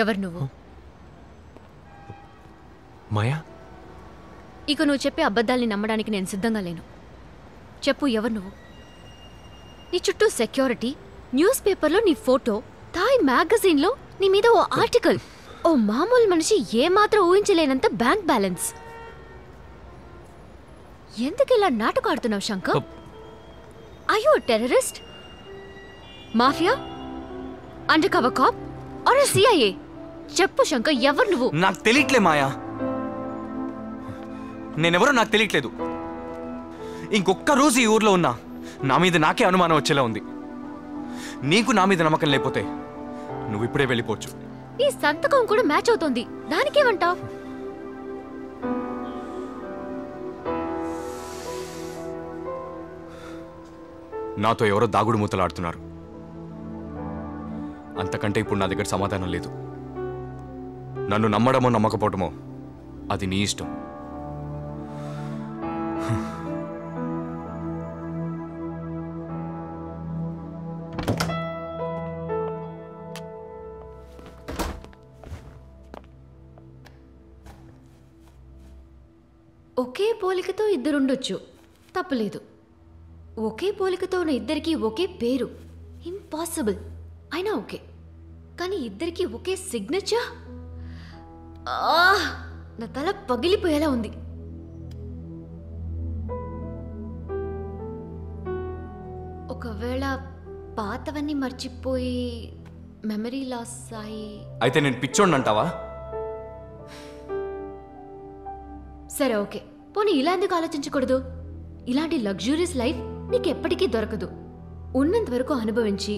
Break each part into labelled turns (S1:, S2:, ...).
S1: ఎవరు నువ్వు?
S2: మాయా,
S1: ఇక నువ్వు చెప్పే అబద్ధాల్ని నమ్మడానికి నేను సిద్ధంగా లేను. చెప్పు, ఎవరు నువ్వు? నీ చుట్టూ సెక్యూరిటీ, న్యూస్ పేపర్లో నీ ఫోటో, థాయ్ మ్యాగజైన్లో నీ మీద ఓ ఆర్టికల్, ఓ మామూలు మనిషి ఏమాత్రం ఊహించలేనంత బ్యాంక్ బ్యాలెన్స్. ఎందుకు ఇలా నాటకం ఆడుతున్నావు శంకర్? అయ్యో terrorist, mafia, under cover cop or CIA? చెప్పు శంకర్, ఎవరు నువ్వు?
S2: నాకు తెలియట్లే మాయా, నేనెవరో నాకు తెలియట్లేదు. ఇంకొక్క రోజు ఈ ఊర్లో ఉన్నా నా మీద నాకే అనుమానం వచ్చేలా ఉంది. నీకు నా మీద నమ్మకం లేకపోతే నువ్వు ఇప్పుడే వెళ్ళిపోవచ్చు.
S1: నీ సంతకం కూడా మ్యాచ్ అవుతోంది, దానికేమంటావ్?
S2: నాతో ఎవరో దాగుడు మూతలాడుతున్నారు. అంతకంటే ఇప్పుడు నా దగ్గర సమాధానం లేదు. నన్ను నమ్మడమో నమ్మకపోవటమో అది నీ ఇష్టం.
S1: ఒకే పోలికతో ఇద్దరుండొచ్చు, తప్పులేదు. ఒకే పోలికతో ఉన్న ఇద్దరికి ఒకే పేరు ఇంపాసిబుల్, అయినా ఓకే. కానీ ఇద్దరికి ఒకే సిగ్నేచర్, నా తల పగిలిపోయేలా ఉంది. ఒకవేళ పాతవన్నీ మర్చిపోయి మెమరీ లాస్ అయి
S2: అయితే నేను పిచ్చోడిని అంటావా?
S1: సరే ఓకే, పోనీ ఇలా ఎందుకు ఆలోచించకూడదు? ఇలాంటి లగ్జూరియస్ లైఫ్ నీకెప్పటికీ దొరకదు. ఉన్నంత వరకు అనుభవించి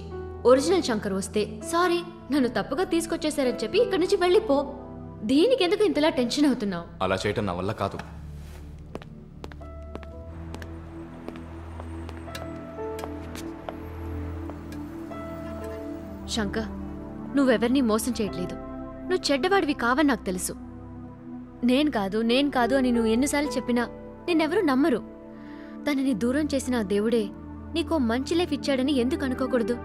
S1: ఒరిజినల్ శంకర్ వస్తే సారీ నన్ను తప్పుగా తీసుకొచ్చేసారని చెప్పి ఇక్కడి నుంచి వెళ్ళిపో. దీనికెందుకు ఇంతలా టెన్షన్ అవుతున్నావు?
S2: అలా చేయటం నా వల్ల కాదు.
S1: శంకర్, నువ్వెవరినీ మోసం చేయట్లేదు. నువ్వు చెడ్డవాడివి కావని నాకు తెలుసు. నేను కాదు అని నువ్వు ఎన్నిసార్లు చెప్పినా నిన్నెవరూ నమ్మరు. తనని దూరం చేసిన ఆ దేవుడే నీకో మంచి లైఫ్ ఇచ్చాడని ఎందుకు అనుకోకూడదు?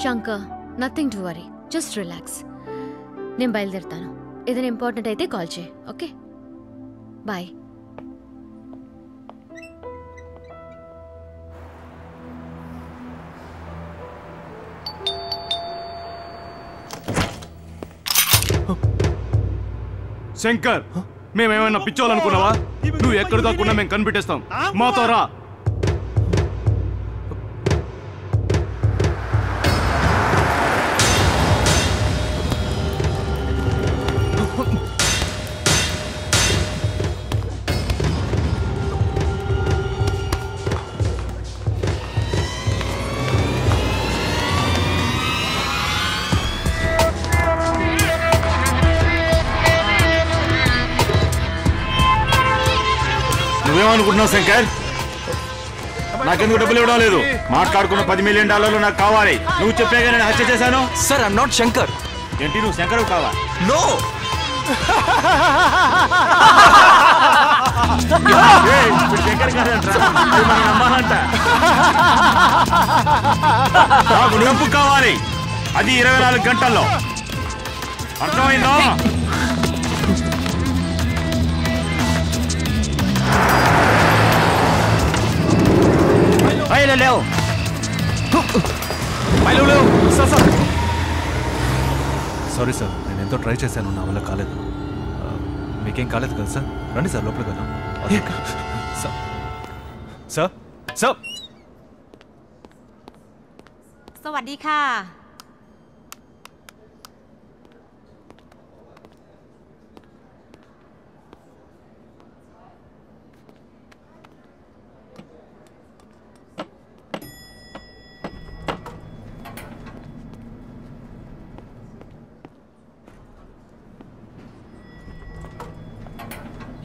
S1: Shankar, nothing to worry, just relax. నేను బయలుదేరుతాను. ఏదైనా ఇంపార్టెంట్ అయితే కాల్ చేయి, ఓకే? బాయ్.
S3: శంకర్, మేమేమైనా పిచ్చోలనుకున్నావా? నువ్వు ఎక్కడ దాక్కున్నా మేము కనిపెట్టేస్తాం. మాతో రా. నువ్వేమనుకుంటున్నావు శంకర్? నాకెందుకు డబ్బులు ఇవ్వడం లేదు? మాట్లాడుకున్న $10 మిలియన్ నాకు కావాలి. నువ్వు చెప్పేగా నేను హత్య చేశాను.
S2: Sir, I'm not Shankar.
S3: ఏంటి నువ్వు శంకర్ కావా?
S2: నో.
S3: శంకర్ నమ్మాలంట. నాకు డబ్బు కావాలి, అది 24 గంటల్లో. అర్థమైందా? లేవు
S4: సారీ సార్, నేను ఎంతో ట్రై చేశాను, నా వల్ల కాలేదు. మీకేం కాలేదు కదా సార్? రండి సార్, లోపలికి వెళ్దాం. Sir sir sir,
S5: สวัสดีค่ะ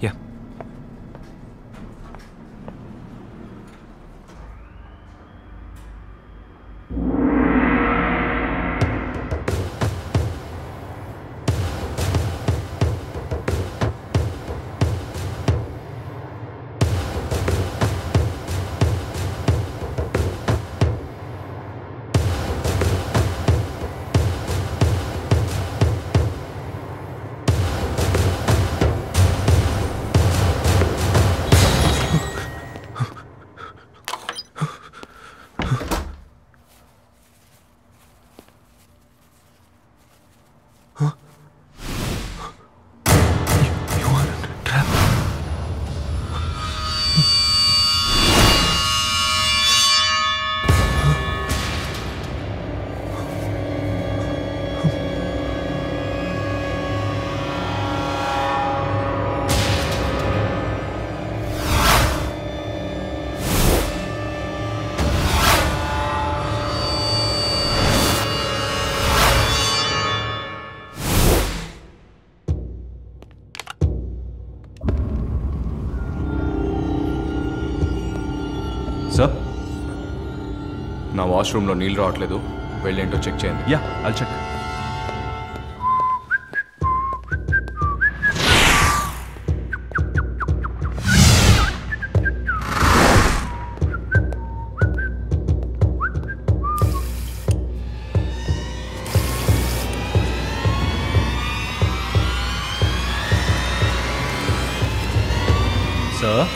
S2: Yeah.
S4: Sir
S2: నా వాష్రూమ్లో నీళ్ళు రావట్లేదు, వెళ్ళేంటో చెక్ చేయండి.
S4: Yeah I'll check. Sir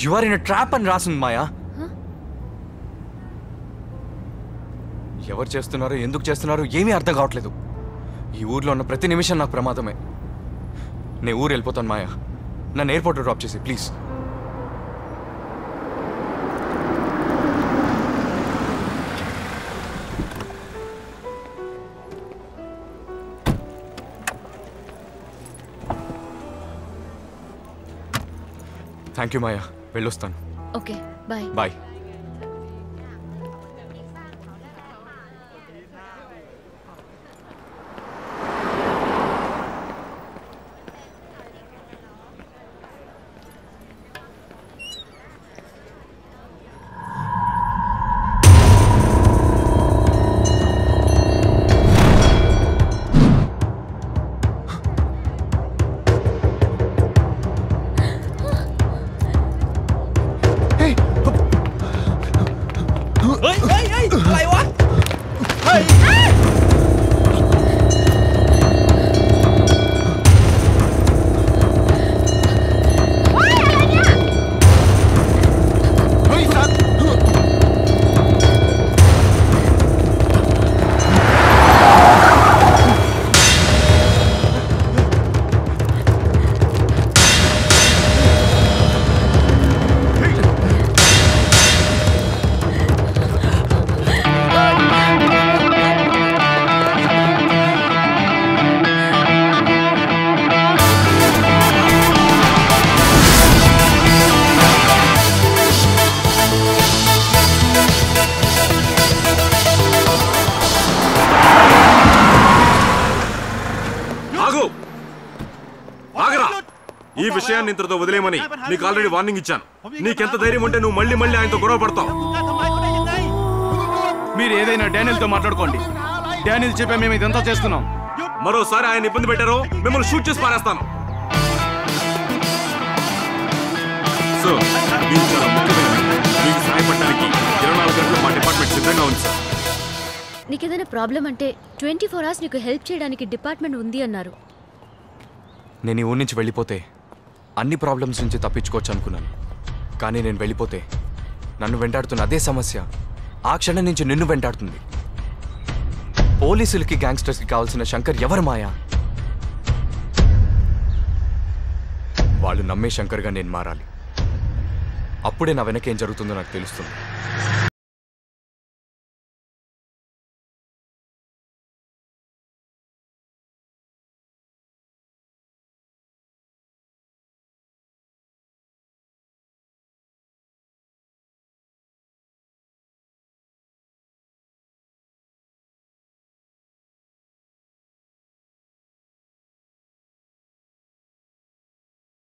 S2: you are in a trap అని రాసింది మాయా. ఎవరు చేస్తున్నారో ఎందుకు చేస్తున్నారో ఏమీ అర్థం కావట్లేదు. ఈ ఊర్లో ఉన్న ప్రతి నిమిషం నాకు ప్రమాదమే. నేను ఊరు వెళ్ళిపోతాను మాయా, నన్ను ఎయిర్పోర్ట్లో డ్రాప్ చేసి ప్లీజ్. థ్యాంక్ యూ మాయా, వెళ్ళొస్తాను.
S1: Okay bye.
S2: బాయ్.
S6: ఈ విషయాన్ని ఇంతతో వదిలేమని నీకు ఆల్రెడీ వార్నింగ్ ఇచ్చాను. నీకెంత ధైర్యం ఉంటే నువ్వు మళ్ళీ మళ్ళీ ఆయనతో గొడవ పడతావు?
S3: మీరు ఏదైనా డానియల్తో మాట్లాడుకోండి. డానియల్ చెప్పే మేము ఇదంతా చేస్తున్నాం.
S6: మరోసారి ఆయన ఇబ్బంది పెట్టారో మిమ్మల్ని షూట్ చేసి పారేస్తాను. సో మీరు చాలా ముఖ్యమైనది. మీకు సహాయపడడానికి 24 గంటలు మా డిపార్ట్మెంట్ సిద్ధంగా ఉంది సార్.
S1: నీకేదైనా ప్రాబ్లం అంటే 24 hours నీకు హెల్ప్ చేయడానికి డిపార్ట్మెంట్ ఉంది అన్నారు.
S2: నేను ఈ ఊరి నుంచి వెళ్ళిపోతే అన్ని ప్రాబ్లమ్స్ నుంచి తప్పించుకోవచ్చు అనుకున్నాను. కానీ నేను వెళ్ళిపోతే నన్ను వెంటాడుతున్న అదే సమస్య ఆ క్షణం నుంచి నిన్ను వెంటాడుతుంది. పోలీసులకి గ్యాంగ్స్టర్స్కి కావాల్సిన శంకర్ ఎవరు మాయా? వాళ్ళు నమ్మే శంకర్గా నేను మారాలి. అప్పుడే నా వెనకేం జరుగుతుందో నాకు తెలుస్తుంది.